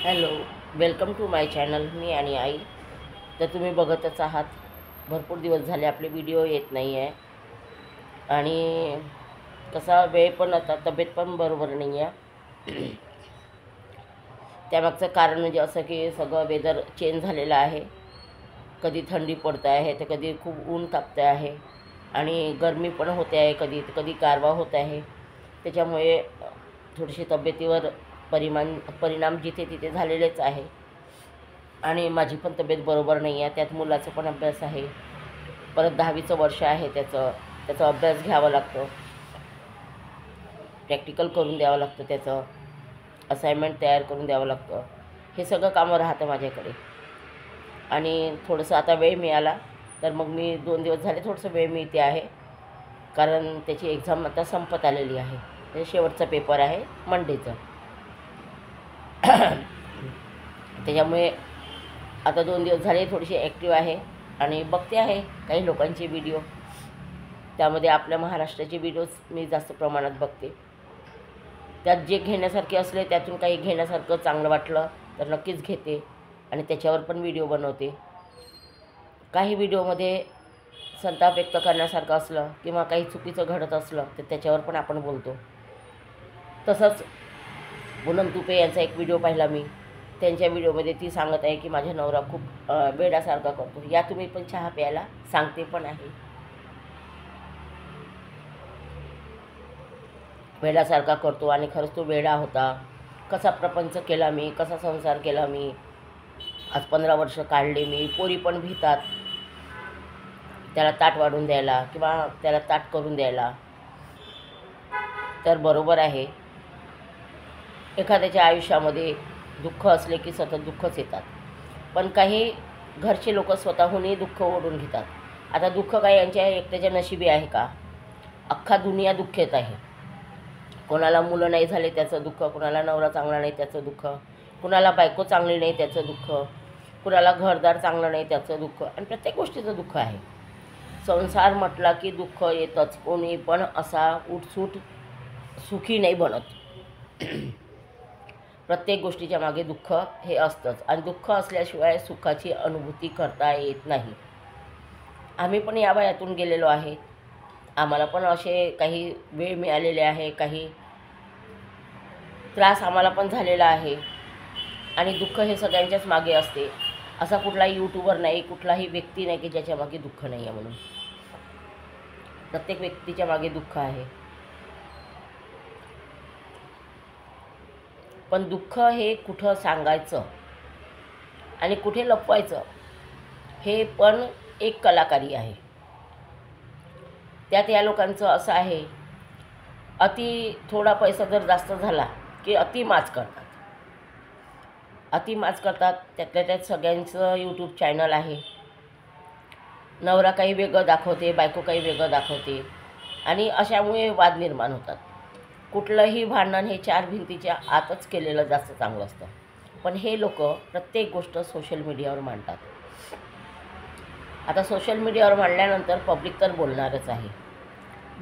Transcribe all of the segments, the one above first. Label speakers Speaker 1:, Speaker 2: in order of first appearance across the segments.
Speaker 1: Hello, welcome to my channel. मी आणि आई. तर तुम्ही बघतच आहात, भरपूर दिवस झाले आपले व्हिडिओ येत नाही आहे. आणि कसा वेळ पण आता, तब्येत पण बरोबर नाही आहे. त्यामागचं कारण म्हणजे असं की सगळं वेदर चेंज झालेलं आहे. कधी थंडी पडत आहे तर कधी खूप ऊन तापतं आहे आणि गरमी पण होते आहे, कधी कधी गारवा होत आहे. त्याच्यामुळे थोडीशी तब्येतीवर परिणाम जिथे तिथे झालेलेच आहे. आणि माझी पण तब्येत बरोबर नाही आहे. त्यात मुलाचा पण अभ्यास आहे, परत 10वीचं वर्ष आहे त्याचा अभ्यास घ्यावा लागतो, प्रॅक्टिकल करून द्यावं लागतं, त्याचं असाइनमेंट तयार करून द्यावं लागतं. हे सगळं कामं राहतं माझ्याकडे. आणि थोडंसं आता वेळ मिळाला तर मग मी 2 दिवस झाले थोडंसं वेळ मिळते आहे, कारण त्याची एक्झाम आता संपत आलेली आहे. म्हणजे शेवटचा पेपर आहे मंडेचं. त्याच्यामुळे आता 2 दिवस झाले थोडीशी ॲक्टिव्ह आहे आणि बघते आहे काही लोकांचे व्हिडिओ. त्यामध्ये आपल्या महाराष्ट्राचे व्हिडिओज मी जास्त प्रमाणात बघते. त्यात जे घेण्यासारखे असले, त्यातून काही घेण्यासारखं चांगलं वाटलं तर नक्कीच घेते आणि त्याच्यावर पण व्हिडिओ बनवते. काही व्हिडिओमध्ये संताप व्यक्त करण्यासारखं असलं किंवा काही चुकीचं घडत असलं तर त्याच्यावर पण आपण बोलतो. तसंच पूनम तुपे यांचा एक व्हिडिओ पाहिला मी. त्यांच्या व्हिडिओमध्ये ती सांगत आहे की माझा नवरा खूप वेड्यासारखा करतो. या तुम्ही पण चहा प्यायला सांगते पण आहे. वेड्यासारखा करतो आणि खरंच तो वेडा होता. कसा प्रपंच केला मी, कसा संसार केला मी, आज 15 वर्ष काढले मी. पोरी पण भितात त्याला ताट वाढून द्यायला किंवा त्याला ताट करून द्यायला. तर बरोबर आहे, एखाद्याच्या आयुष्यामध्ये दुःख असले की सतत दुःखच येतात. पण काही घरचे लोक स्वतःहूनही दुःख ओढून घेतात. आता दुःख काय यांच्या एकट्याच्या नशिबी आहे का? अख्खा दुनिया दुःखेत आहे. कोणाला मुलं नाही झाले त्याचं दुःख, कोणाला नवरा चांगला नाही त्याचं दुःख, कुणाला बायको चांगली नाही त्याचं दुःख, कुणाला घरदार चांगलं नाही त्याचं दुःख. आणि प्रत्येक गोष्टीचं दुःख आहे. संसार म्हटला की दुःख येतच. कोणी पण असा उठसूट सुखी नाही बनत. प्रत्येक गोष्टीच्या मागे दुःख हे असतंच आणि दुःख असल्याशिवाय सुखाची अनुभूती करता येत नाही. आम्ही पण या वयातून गेलेलो आहे. आम्हाला पण असे काही वेळ मिळालेले आहे, काही त्रास आम्हाला पण झालेला आहे. आणि दुःख हे सगळ्यांच्याच मागे असते. असा कुठलाही यूट्यूबर नाही, कुठलाही व्यक्ती नाही की ज्याच्या मागे दुःख नाही आहे म्हणून. प्रत्येक व्यक्तीच्या मागे दुःख आहे. पण दुःख हे कुठं सांगायचं आणि कुठे लपवायचं हे पण एक कलाकारी आहे. त्यात या लोकांचं असं आहे, थोडा पैसा जर जास्त झाला की अतिमाज करतात. त्यातल्या त्यात सगळ्यांचं यूट्यूब चॅनल आहे. नवरा काही वेगळं दाखवते, बायको काही वेगळं दाखवते आणि अशामुळे वाद निर्माण होतात. कुठलंही भांडण हे 4 भिंतीच्या आतच केलेलं जास्त चांगलं असतं. पण हे लोक प्रत्येक गोष्ट सोशल मीडियावर मांडतात. आता सोशल मीडियावर मांडल्यानंतर पब्लिक तर बोलणारच आहे.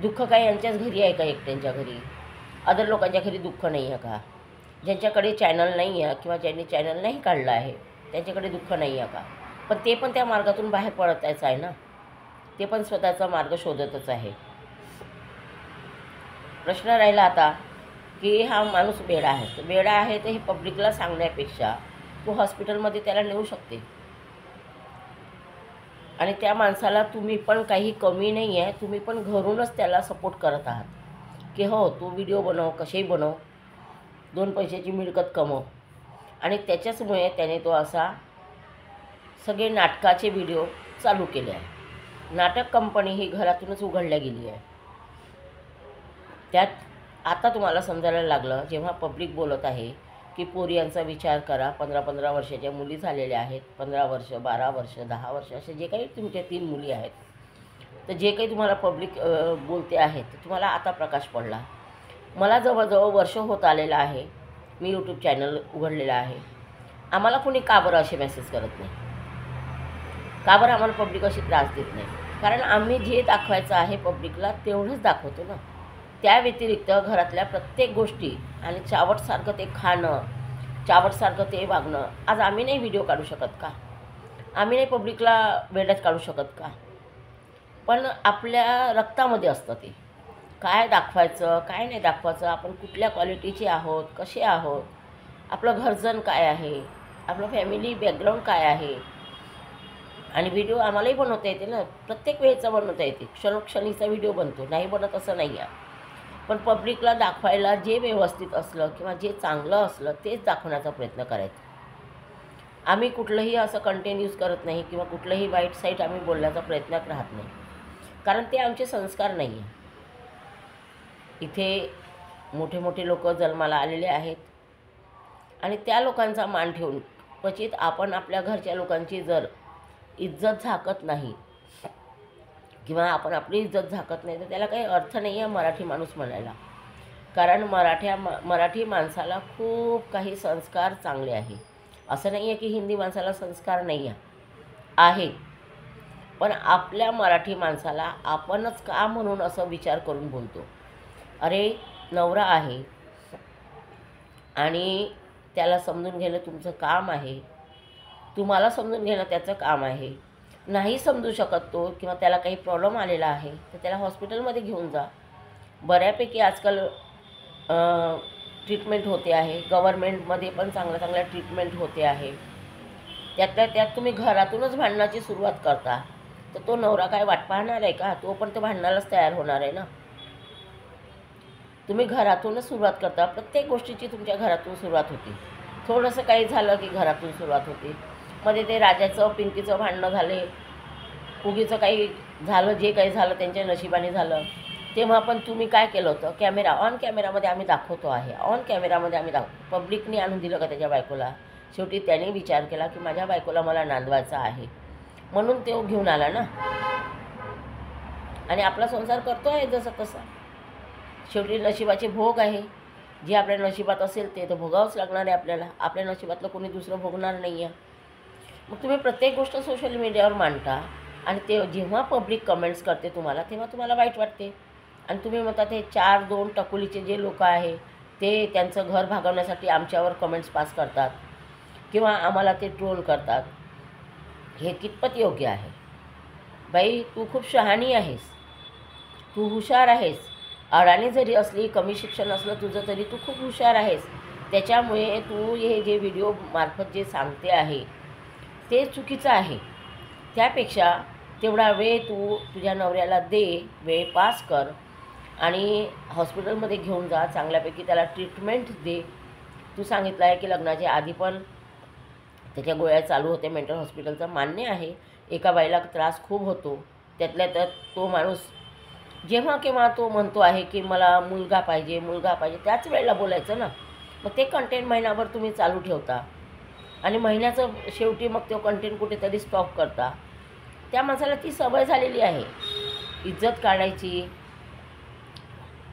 Speaker 1: दुःख काय यांच्याच घरी आहे का, एकट्यांच्या घरी? अदर लोकांच्या घरी दुःख नाही आहे का? ज्यांच्याकडे चॅनल नाही आहे किंवा ज्यांनी चॅनल नाही काढलं आहे त्यांच्याकडे दुःख नाही आहे का? पण ते पण त्या मार्गातून बाहेर पडतायच आहे ना. ते पण स्वतःचा मार्ग शोधतच आहे. प्रश्न राहिला आता की हा माणूस वेडा आहे. वेडा आहे तर हे पब्लिकला सांगण्यापेक्षा तो हॉस्पिटलमध्ये त्याला नेऊ शकते. आणि त्या माणसाला तुम्ही पण काही कमी नाही आहे, तुम्ही पण घरूनच त्याला सपोर्ट करत आहात की हो तू व्हिडिओ बनव, कसेही बनव, 2 पैशाची मिळकत कमव. आणि त्याच्याचमुळे त्याने तो असा सगळे नाटकाचे व्हिडिओ चालू केले आहे. नाटक कंपनी ही घरातूनच उघडल्या गेली आहे. त्यात आता तुम्हाला समजायला लागलं, जेव्हा पब्लिक बोलत आहे की पोरी यांचा विचार करा, 15-15 वर्षाच्या मुली झालेल्या आहेत, 15 वर्ष, 12 वर्ष, 10 वर्ष, असे जे काही तुमच्या 3 मुली आहेत, तर जे काही तुम्हाला पब्लिक बोलते आहेत तुम्हाला आता प्रकाश पडला. मला जवळजवळ वर्ष होत आलेलं आहे, मी यूट्यूब चॅनल उघडलेलं आहे. आम्हाला कोणी का बरं असे मेसेज करत नाही? का बरं आम्हाला पब्लिक अशी त्रास देत नाही? कारण आम्ही जे दाखवायचं आहे पब्लिकला तेवढंच दाखवतो ना. त्या व्यतिरिक्त घरातल्या प्रत्येक गोष्टी आणि चावटसारखं ते खाणं, चावटसारखं ते वागणं. आज आम्ही नाही व्हिडिओ काढू शकत का? आम्ही नाही पब्लिकला वेड्यात काढू शकत का? पण आपल्या रक्तामध्ये असतं ते, काय दाखवायचं काय नाही दाखवायचं, आपण कुठल्या क्वालिटीचे आहोत, कसे आहोत, आपलं घरजन काय आहे, आपलं फॅमिली बॅकग्राऊंड काय आहे. आणि व्हिडिओ आम्हालाही बनवता येते ना, प्रत्येक वेळेचा बनवता येते, क्षणोक्षणीचा व्हिडिओ बनतो, नाही बनत असं नाही आहे. पण पब्लिकला दाखवायला जे व्यवस्थित असलं किंवा जे चांगलं असलं तेच दाखवण्याचा प्रयत्न करायचा. आम्ही कुठलंही असं कंटेंट यूज करत नाही किंवा कुठलंही वाईट साईट आम्ही बोलण्याचा प्रयत्नात राहत नाही, कारण ते आमचे संस्कार नाही आहे. इथे मोठे मोठे लोक जन्माला आलेले आहेत आणि त्या लोकांचा मान ठेवून क्वचित आपण आपल्या घरच्या लोकांची जर इज्जत झाकत नाही किंवा आपण आपली इज्जत झाकत नाही तर त्याला काही अर्थ नाही आहे मराठी माणूस म्हणायला. कारण मराठी माणसाला खूप काही संस्कार चांगले आहे. असं नाही आहे की हिंदी माणसाला संस्कार नाही आहे, पण आपल्या मराठी माणसाला आपणच का म्हणून असं विचार करून बोलतो. अरे नवरा आहे आणि त्याला समजून घेणं तुमचं काम आहे, तुम्हाला समजून घेणं त्याचं काम आहे. नाही समजू शकत तो किंवा त्याला काही प्रॉब्लेम आलेला आहे तर त्याला हॉस्पिटलमध्ये घेऊन जा. बऱ्यापैकी आजकाल ट्रीटमेंट होते आहे, गव्हर्मेंटमध्ये पण चांगल्या ट्रीटमेंट होते आहे. त्यातल्या त्यात तुम्ही घरातूनच भांडणाची सुरुवात करता तर तो नवरा काय वाट पाहणार आहे का? तो पण तर भांडणालाच तयार होणार आहे ना. तुम्ही घरातूनच सुरुवात करता, प्रत्येक गोष्टीची तुमच्या घरातून सुरुवात होती. थोडंसं काही झालं की घरातून सुरुवात होते. मध्ये ते राजाचं पिंकीचं भांडणं झाले, उगीचं काही झालं, जे काही झालं त्यांच्या नशिबाने झालं. तेव्हा पण तुम्ही काय केलं होतं? ऑन कॅमेरामध्ये आम्ही दाखवतो आहे, ऑन कॅमेरामध्ये आम्ही पब्लिकने आणून दिलं का त्याच्या बायकोला? शेवटी त्याने विचार केला की माझ्या बायकोला मला नांदवायचं आहे म्हणून तो घेऊन आला ना, आणि आपला संसार करतो आहे जसं तसं. शेवटी नशिबाचे भोग आहे, जे आपल्या नशिबात असेल ते तर भोगावंच लागणार आहे आपल्याला. आपल्या नशिबातलं कोणी दुसरं भोगणार नाही आहे. मग तुम्ही प्रत्येक गोष्ट सोशल मीडियावर मांडता आणि ते जेव्हा पब्लिक कमेंट्स करते तुम्हाला तेव्हा तुम्हाला वाईट वाटते आणि तुम्ही म्हणतात हे 4-2 टकुलीचे जे लोक आहे ते त्यांचं घर भागवण्यासाठी आमच्यावर कमेंट्स पास करतात किंवा आम्हाला ते ट्रोल करतात. हे कितपत योग्य आहे? बाई तू खूप शहाणी आहेस, तू हुशार आहेस. अडाणी जरी असली, कमी शिक्षण असलं तुझं तरी तू खूप हुशार आहेस. त्याच्यामुळे तू हे जे व्हिडिओ मार्फत जे सांगते आहे ते चुकीचं आहे. त्यापेक्षा तेवढा वेळ तू तुझ्या नवऱ्याला दे, वेळ पास कर आणि हॉस्पिटलमध्ये घेऊन जा, चांगल्यापैकी त्याला ट्रीटमेंट दे. तू सांगितलं आहे की लग्नाच्या आधी पण त्याच्या गोळ्या चालू होत्या मेंटल हॉस्पिटलचा, मान्य आहे. एका बाईला त्रास खूप होतो, त्यातल्या त्यात तो माणूस जेव्हा केव्हा तो म्हणतो आहे की मला मुलगा पाहिजे त्याच वेळेला बोलायचं ना. मग ते कंटेंट महिनाभर तुम्ही चालू ठेवता आणि महिन्याचं शेवटी मग तो कंटेंट कुठेतरी स्टॉप करता. त्या माणसाला ती सवय झालेली आहे इज्जत काढायची,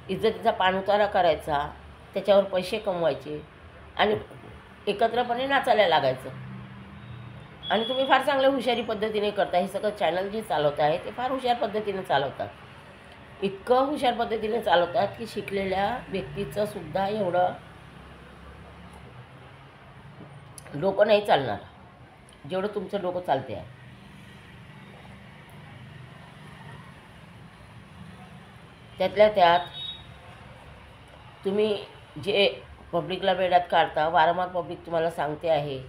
Speaker 1: इज्जतीचा पाणउतारा करायचा, त्याच्यावर पैसे कमवायचे आणि एकत्रपणे नाचायला लागायचं. आणि तुम्ही फार चांगल्या हुशारी पद्धतीने करता. हे सगळं चॅनल जे चालवत आहे ते फार हुशार पद्धतीने चालवतात. इतकं हुशार पद्धतीने चालवतात की शिकलेल्या व्यक्तीचं सुद्धा एवढं डोकं नाही चालणार जेवढं तुमचं डोकं चालते आहे. त्यातल्या त्यात तुम्ही जे पब्लिकला वेड्यात काढता, वारंवार पब्लिक तुम्हाला सांगते आहे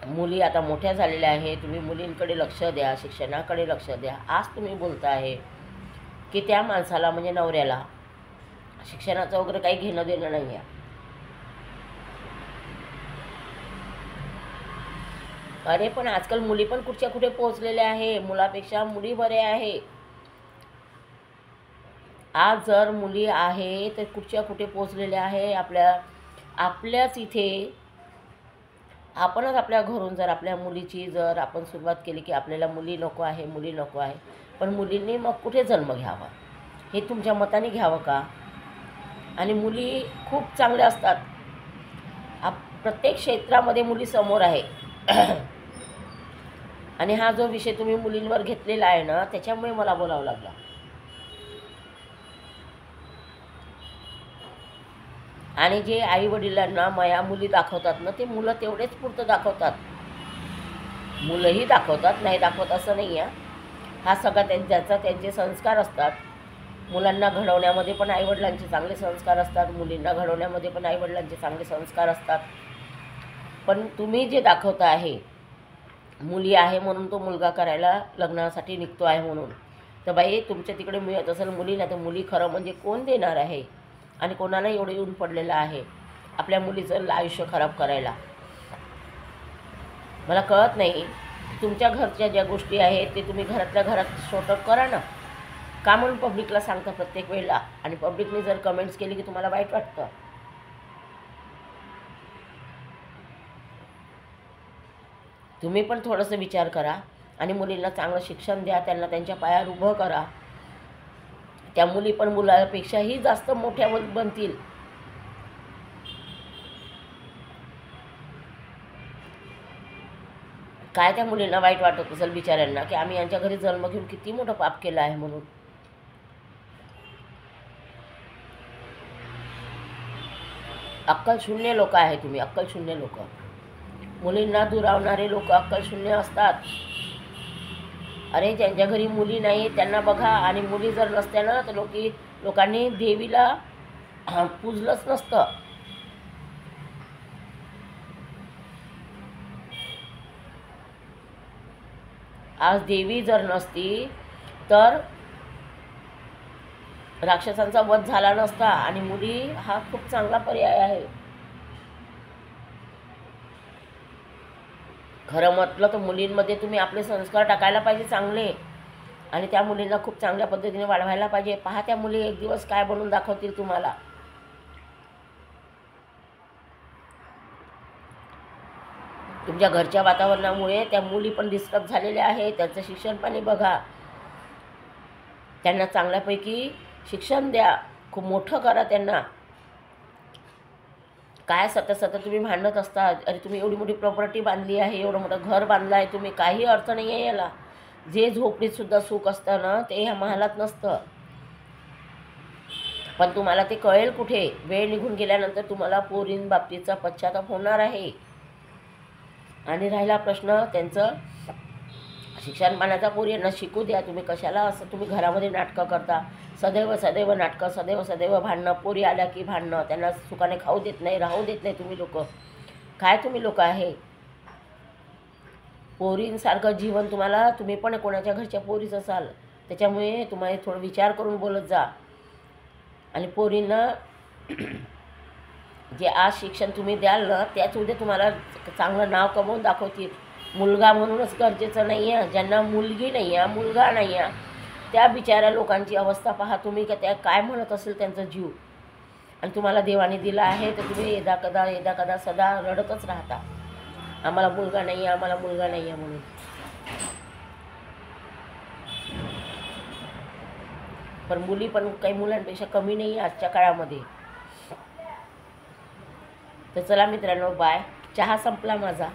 Speaker 1: मुली आता मोठ्या झालेल्या आहे, तुम्ही मुलींकडे लक्ष द्या, शिक्षणाकडे लक्ष द्या. आज तुम्ही बोलता आहे की त्या माणसाला म्हणजे नवऱ्याला शिक्षणाचं वगैरे काही घेणं देणं नाही आहे. अरे पण आजकाल मुली पण कुठच्या कुठे पोहोचलेल्या आहे, मुलापेक्षा मुली बरे आहे. आज जर मुली आहे तर कुठच्या कुठे पोहोचलेल्या आहे. आपल्याच इथे आपणच आपल्या घरून जर आपल्या मुलीची जर आपण सुरुवात केली की आपल्याला मुली नको आहे, पण मुलींनी मग कुठे जन्म घ्यावा? हे तुमच्या मताने घ्यावं का? आणि मुली खूप चांगल्या असतात, प्रत्येक क्षेत्रामध्ये मुली समोर आहे. आणि हा जो विषय तुम्ही मुलींवर घेतलेला आहे ना त्याच्यामुळे मला बोलावं लागलं. आणि जे आईवडिलांना माया मुली दाखवतात ना, ते मुलं तेवढेच पुरतं दाखवतात. मुलंही दाखवतात, नाही दाखवत असं नाही आहे. हा सगळा त्यांचे संस्कार असतात. मुलांना घडवण्यामध्ये पण आईवडिलांचे चांगले संस्कार असतात, मुलींना घडवण्यामध्ये पण आईवडिलांचे चांगले संस्कार असतात. पण तुम्ही जे दाखवता आहे, मुली आहे म्हणून तो मुलगा करायला लग्नासाठी निघतो आहे म्हणून, तर बाई तुमच्या तिकडे मिळत असेल मुली, नाही तर मुली खरं म्हणजे कोण देणार आहे? आणि कोणाला एवढं येऊन पडलेलं आहे आपल्या मुलीचं आयुष्य खराब करायला? मला कळत नाही. तुमच्या घरच्या ज्या गोष्टी आहेत ते तुम्ही घरातल्या घरात शॉर्टआउट करा ना. का म्हणून पब्लिकला सांगता प्रत्येक वेळेला, आणि पब्लिकने जर कमेंट्स केली की तुम्हाला वाईट वाटतं? तुम्ही पण थोडंसं विचार करा आणि मुलींना चांगलं शिक्षण द्या, त्यांना त्यांच्या पायावर उभं करा. त्या मुली पण मुलापेक्षाही जास्त मोठ्या बनतील. काय त्या मुलींना वाईट वाटत असेल बिचाऱ्यांना की आम्ही यांच्या घरी जन्म घेऊन किती मोठं पाप केलं आहे म्हणून. अक्कलशून्य लोक आहे तुम्ही, अक्कलशून्य लोक. मुलींना दुरावणारे लोक अक्कलशून्य असतात. अरे ज्यांच्या घरी मुली नाही त्यांना बघा, आणि मुली जर नसत्या ना तर लोकांनी देवीला पूजलंच नसतं. आज देवी जर नसती तर राक्षसांचा वध झाला नसता, आणि मुली हा खूप चांगला पर्याय आहे. खरं म्हटलं तर मुलींमध्ये तुम्ही आपले संस्कार टाकायला पाहिजे चांगले, आणि त्या मुलींना खूप चांगल्या पद्धतीने वाढवायला पाहिजे. पहा त्या मुली एक दिवस काय बनवून दाखवतील तुम्हाला. तुमच्या घरच्या वातावरणामुळे त्या मुली पण डिस्टर्ब झालेल्या आहेत. त्यांचं शिक्षण पण बघा, त्यांना चांगल्यापैकी शिक्षण द्या, खूप मोठं करा त्यांना. काय सतत तुम्ही भांडत असता? अरे तुम्ही एवढी मोठी प्रॉपर्टी बांधली आहे, एवढं मोठं घर बांधलं आहे तुम्ही, काही अर्थ नाही आहे याला. जे झोपडीतसुद्धा सुख असतं ना ते ह्या महालात नसतं. पण तुम्हाला ते कळेल कुठे? वेळ निघून गेल्यानंतर तुम्हाला पोरींबाबतीचा पश्चाताप होणार आहे. आणि राहिला प्रश्न त्यांचं शिक्षणपाण्याचा, पोरींना शिकू द्या. तुम्ही कशाला असं तुम्ही घरामध्ये नाटकं करता? सदैव नाटकं, सदैव भांडणं. पोरी आल्या की भांडणं, त्यांना सुखाने खाऊ देत नाही, राहू देत नाही. तुम्ही लोक आहे? पोरींसारखं जीवन तुम्ही पण कोणाच्या घरच्या पोरीच असाल, त्याच्यामुळे तुम्हाला थोडं विचार करून बोलत जा. आणि पोरींना जे आज शिक्षण तुम्ही द्याल ना त्याच उद्या तुम्हाला चांगलं नाव कमवून दाखवतील. मुलगा म्हणूनच गरजेचं नाही आहे. ज्यांना मुलगी नाही आहे, मुलगा नाही आहे, त्या बिचाऱ्या लोकांची अवस्था पहा तुम्ही, का त्या काय म्हणत असेल त्यांचा जीव. आणि तुम्हाला देवाने दिला आहे तर तुम्ही येदा कदा सदा रडतच राहता, आम्हाला मुलगा नाही आहे, आम्हाला मुलगा नाही आहे म्हणून. पण मुली पण काही मुलांपेक्षा कमी नाही आहे आजच्या काळामध्ये. तर चला मित्रांनो, बाय. चहा संपला माझा.